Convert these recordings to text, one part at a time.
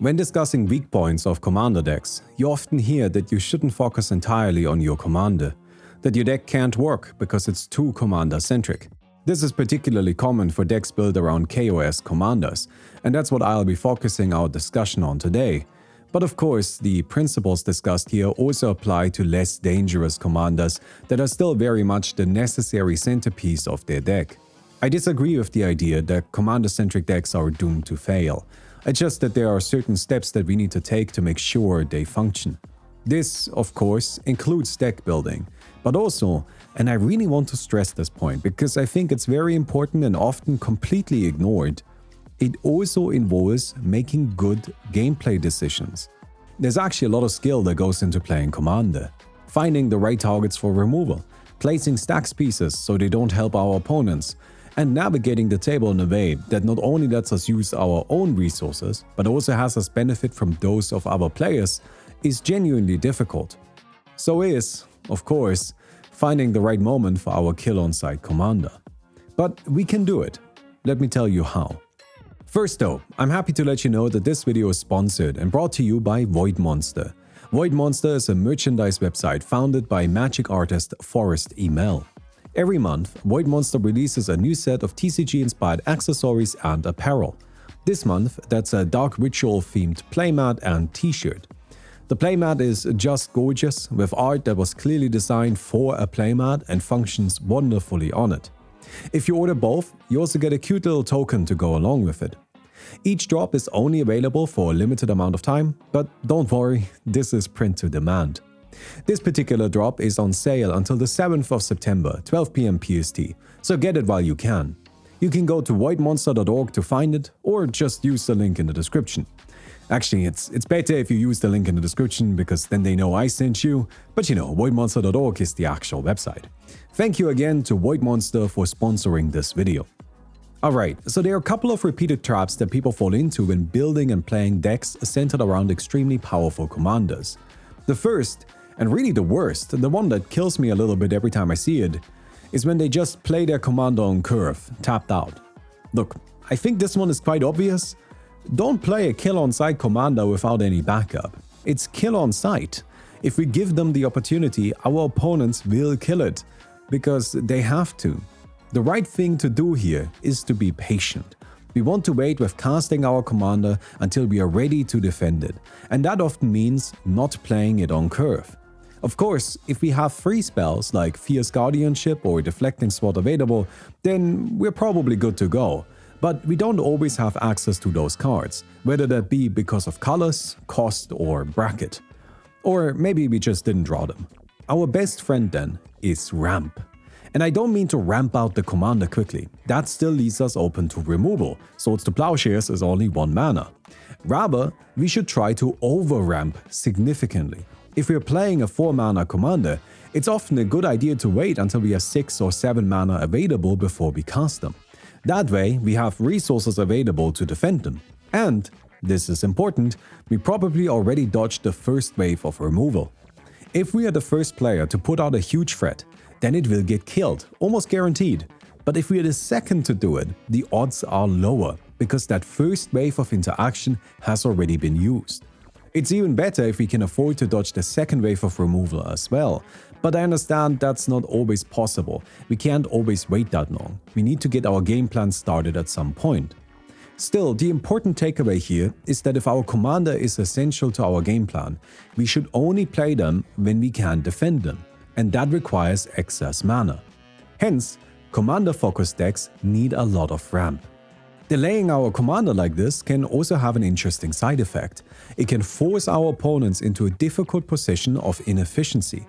When discussing weak points of commander decks, you often hear that you shouldn't focus entirely on your commander, that your deck can't work because it's too commander-centric. This is particularly common for decks built around KOS commanders, and that's what I'll be focusing our discussion on today. But of course, the principles discussed here also apply to less dangerous commanders that are still very much the necessary centerpiece of their deck. I disagree with the idea that commander-centric decks are doomed to fail. It's just that there are certain steps that we need to take to make sure they function. This, of course, includes deck building, but also, and I really want to stress this point because I think it's very important and often completely ignored, it also involves making good gameplay decisions. There's actually a lot of skill that goes into playing Commander. Finding the right targets for removal, placing stacks pieces so they don't help our opponents, and navigating the table in a way that not only lets us use our own resources, but also has us benefit from those of other players is genuinely difficult. So is, of course, finding the right moment for our kill on-site commander. But we can do it. Let me tell you how. First though, I'm happy to let you know that this video is sponsored and brought to you by Void Monster. Void Monster is a merchandise website founded by magic artist Forrest Emel. Every month, Void Monster releases a new set of TCG-inspired accessories and apparel. This month, that's a Dark Ritual-themed playmat and t-shirt. The playmat is just gorgeous, with art that was clearly designed for a playmat and functions wonderfully on it. If you order both, you also get a cute little token to go along with it. Each drop is only available for a limited amount of time, but don't worry, this is print to demand. This particular drop is on sale until the 7th of September, 12 PM PST, so get it while you can. You can go to voidmonster.org to find it, or just use the link in the description. Actually, it's better if you use the link in the description because then they know I sent you, but you know, voidmonster.org is the actual website. Thank you again to Void Monster for sponsoring this video. Alright, so there are a couple of repeated traps that people fall into when building and playing decks centered around extremely powerful commanders. The first, and really the worst, the one that kills me a little bit every time I see it, is when they just play their commander on curve, tapped out. Look, I think this one is quite obvious. Don't play a kill on sight commander without any backup. It's kill on sight. If we give them the opportunity, our opponents will kill it, because they have to. The right thing to do here is to be patient. We want to wait with casting our commander until we are ready to defend it, and that often means not playing it on curve. Of course, if we have free spells like Fierce Guardianship or Deflecting Sword available, then we're probably good to go. But we don't always have access to those cards, whether that be because of colors, cost or bracket. Or maybe we just didn't draw them. Our best friend then is ramp. And I don't mean to ramp out the commander quickly, that still leaves us open to removal, Swords to Plowshares is only 1 mana. Rather, we should try to over-ramp significantly. If we're playing a 4 mana commander, it's often a good idea to wait until we have 6 or 7 mana available before we cast them. That way, we have resources available to defend them. And, this is important, we probably already dodged the first wave of removal. If we are the first player to put out a huge threat, then it will get killed, almost guaranteed. But if we are the second to do it, the odds are lower, because that first wave of interaction has already been used. It's even better if we can afford to dodge the second wave of removal as well. But I understand that's not always possible. We can't always wait that long. We need to get our game plan started at some point. Still, the important takeaway here is that if our commander is essential to our game plan, we should only play them when we can defend them, and that requires excess mana. Hence, commander-focused decks need a lot of ramp. Delaying our commander like this can also have an interesting side effect. It can force our opponents into a difficult position of inefficiency.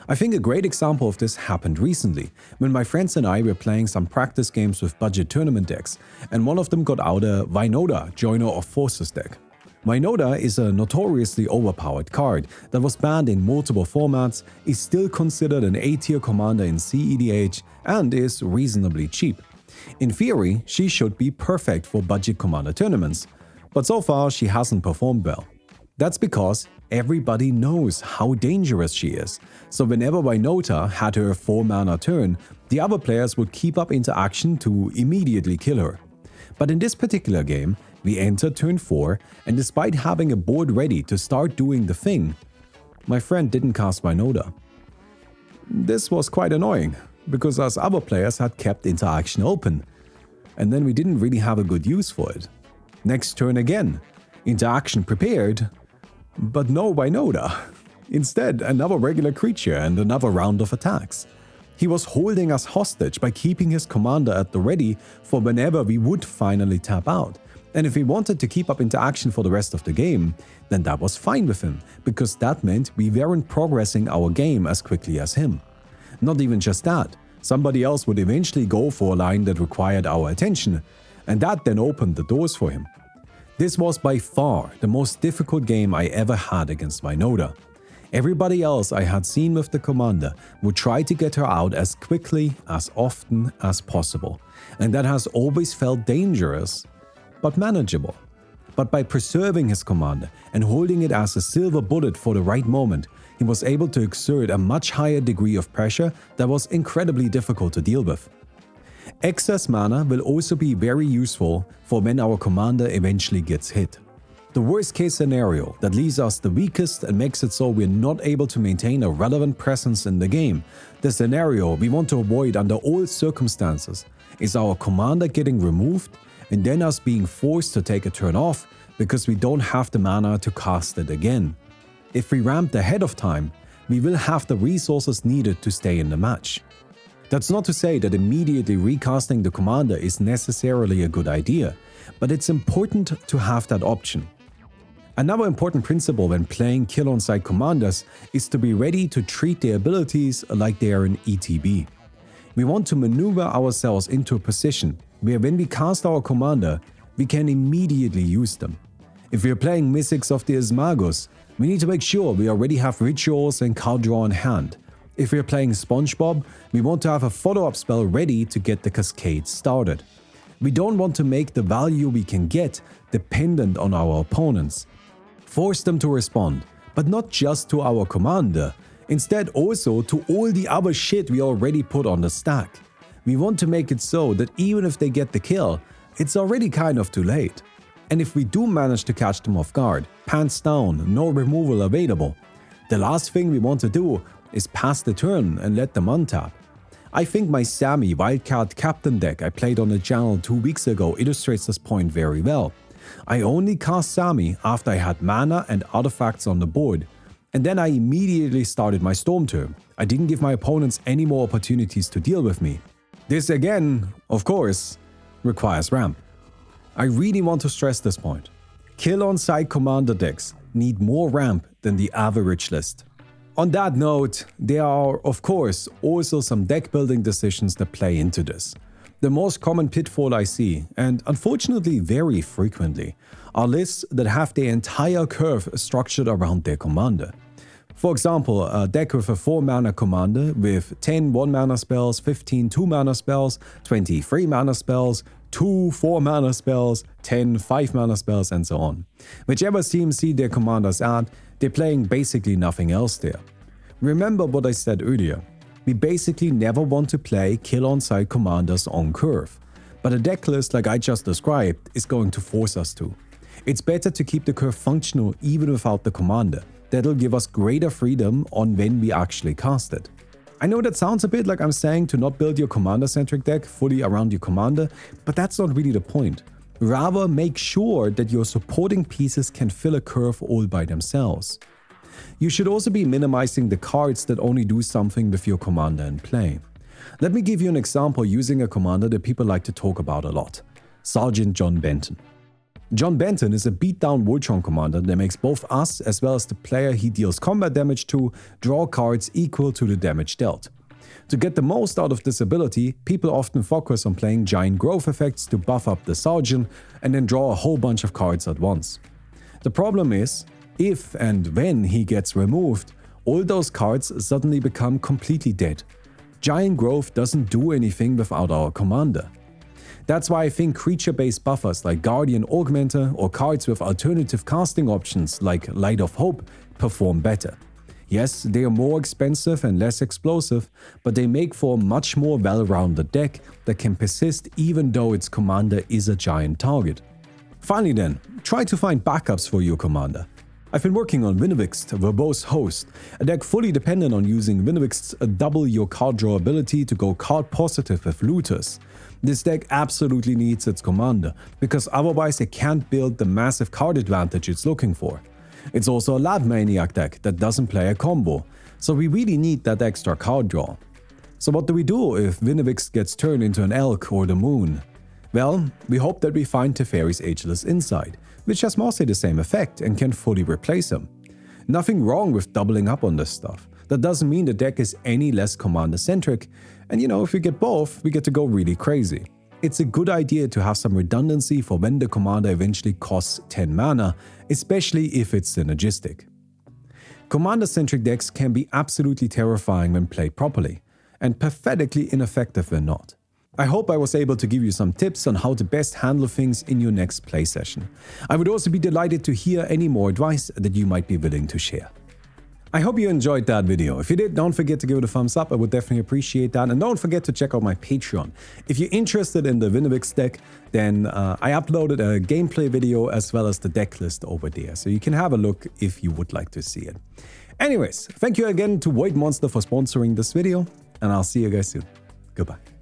I think a great example of this happened recently, when my friends and I were playing some practice games with budget tournament decks, and one of them got out a Vynoda Joiner of Forces deck. Vynoda is a notoriously overpowered card that was banned in multiple formats, is still considered an A-tier commander in CEDH, and is reasonably cheap. In theory, she should be perfect for budget commander tournaments, but so far she hasn't performed well. That's because everybody knows how dangerous she is, so whenever Vynoda had her 4-mana turn, the other players would keep up interaction to immediately kill her. But in this particular game, We entered turn 4, and despite having a board ready to start doing the thing, my friend didn't cast Minota. This was quite annoying, because us other players had kept interaction open, and then we didn't really have a good use for it. Next turn again, interaction prepared, but no Minota. Instead, another regular creature and another round of attacks. He was holding us hostage by keeping his commander at the ready for whenever we would finally tap out. And if we wanted to keep up interaction for the rest of the game, then that was fine with him, because that meant we weren't progressing our game as quickly as him. Not even just that, somebody else would eventually go for a line that required our attention, and that then opened the doors for him. This was by far the most difficult game I ever had against Minota. Everybody else I had seen with the commander would try to get her out as quickly, as often as possible, and that has always felt dangerous, but manageable. But by preserving his commander and holding it as a silver bullet for the right moment, he was able to exert a much higher degree of pressure that was incredibly difficult to deal with. Excess mana will also be very useful for when our commander eventually gets hit. The worst case scenario that leaves us the weakest and makes it so we're not able to maintain a relevant presence in the game, the scenario we want to avoid under all circumstances, is our commander getting removed and then us being forced to take a turn off because we don't have the mana to cast it again. If we ramped ahead of time, we will have the resources needed to stay in the match. That's not to say that immediately recasting the commander is necessarily a good idea, but it's important to have that option. Another important principle when playing kill-on-sight commanders is to be ready to treat their abilities like they are an ETB. We want to maneuver ourselves into a position where when we cast our commander, we can immediately use them. If we are playing Mystics of the Ismagus, we need to make sure we already have rituals and card draw in hand. If we are playing SpongeBob, we want to have a follow-up spell ready to get the cascade started. We don't want to make the value we can get dependent on our opponents. Force them to respond, but not just to our commander, instead also to all the other shit we already put on the stack. We want to make it so that even if they get the kill, it's already kind of too late. And if we do manage to catch them off guard, pants down, no removal available, the last thing we want to do is pass the turn and let them untap. I think my Sammy Wildcard Captain deck I played on the channel 2 weeks ago illustrates this point very well. I only cast Sammy after I had mana and artifacts on the board, and then I immediately started my Storm turn. I didn't give my opponents any more opportunities to deal with me. This again, of course, requires ramp. I really want to stress this point. Kill-on-sight commander decks need more ramp than the average list. On that note, there are of course also some deck building decisions that play into this. The most common pitfall I see, and unfortunately very frequently, are lists that have their entire curve structured around their commander. For example, a deck with a 4-mana commander with 10 1-mana spells, 15 2-mana spells, 20 3-mana spells, 2 4-mana spells, 10 5-mana spells, and so on. Whichever team see their commanders at, they're playing basically nothing else there. Remember what I said earlier. We basically never want to play kill-on-sight commanders on curve, but a deck list like I just described is going to force us to. It's better to keep the curve functional even without the commander. That'll give us greater freedom on when we actually cast it. I know that sounds a bit like I'm saying to not build your commander-centric deck fully around your commander, but that's not really the point. Rather, make sure that your supporting pieces can fill a curve all by themselves. You should also be minimizing the cards that only do something with your commander in play. Let me give you an example using a commander that people like to talk about a lot. Sergeant John Benton. John Benton is a beatdown Voltron commander that makes both us as well as the player he deals combat damage to draw cards equal to the damage dealt. To get the most out of this ability, people often focus on playing giant growth effects to buff up the Sergeant and then draw a whole bunch of cards at once. The problem is, if and when he gets removed, all those cards suddenly become completely dead. Giant growth doesn't do anything without our commander. That's why I think creature-based buffers like Guardian Augmenter or cards with alternative casting options like Light of Hope perform better. Yes, they are more expensive and less explosive, but they make for a much more well-rounded deck that can persist even though its commander is a giant target. Finally then, try to find backups for your commander. I've been working on Winevix's Verbose Host, a deck fully dependent on using Winevix's double your card draw ability to go card positive with looters. This deck absolutely needs its commander, because otherwise it can't build the massive card advantage it's looking for. It's also a Lab Maniac deck that doesn't play a combo, so we really need that extra card draw. So what do we do if Winevix gets turned into an Elk or the Moon? Well, we hope that we find Teferi's Ageless Insight, which has mostly the same effect and can fully replace him. Nothing wrong with doubling up on this stuff. That doesn't mean the deck is any less commander-centric, and if we get both, we get to go really crazy. It's a good idea to have some redundancy for when the commander eventually costs 10 mana, especially if it's synergistic. Commander-centric decks can be absolutely terrifying when played properly, and pathetically ineffective when not. I hope I was able to give you some tips on how to best handle things in your next play session. I would also be delighted to hear any more advice that you might be willing to share. I hope you enjoyed that video. If you did, don't forget to give it a thumbs up. I would definitely appreciate that. And don't forget to check out my Patreon. If you're interested in the Winevix deck, then I uploaded a gameplay video as well as the deck list over there. So you can have a look if you would like to see it. Anyways, thank you again to Void Monster for sponsoring this video, and I'll see you guys soon. Goodbye.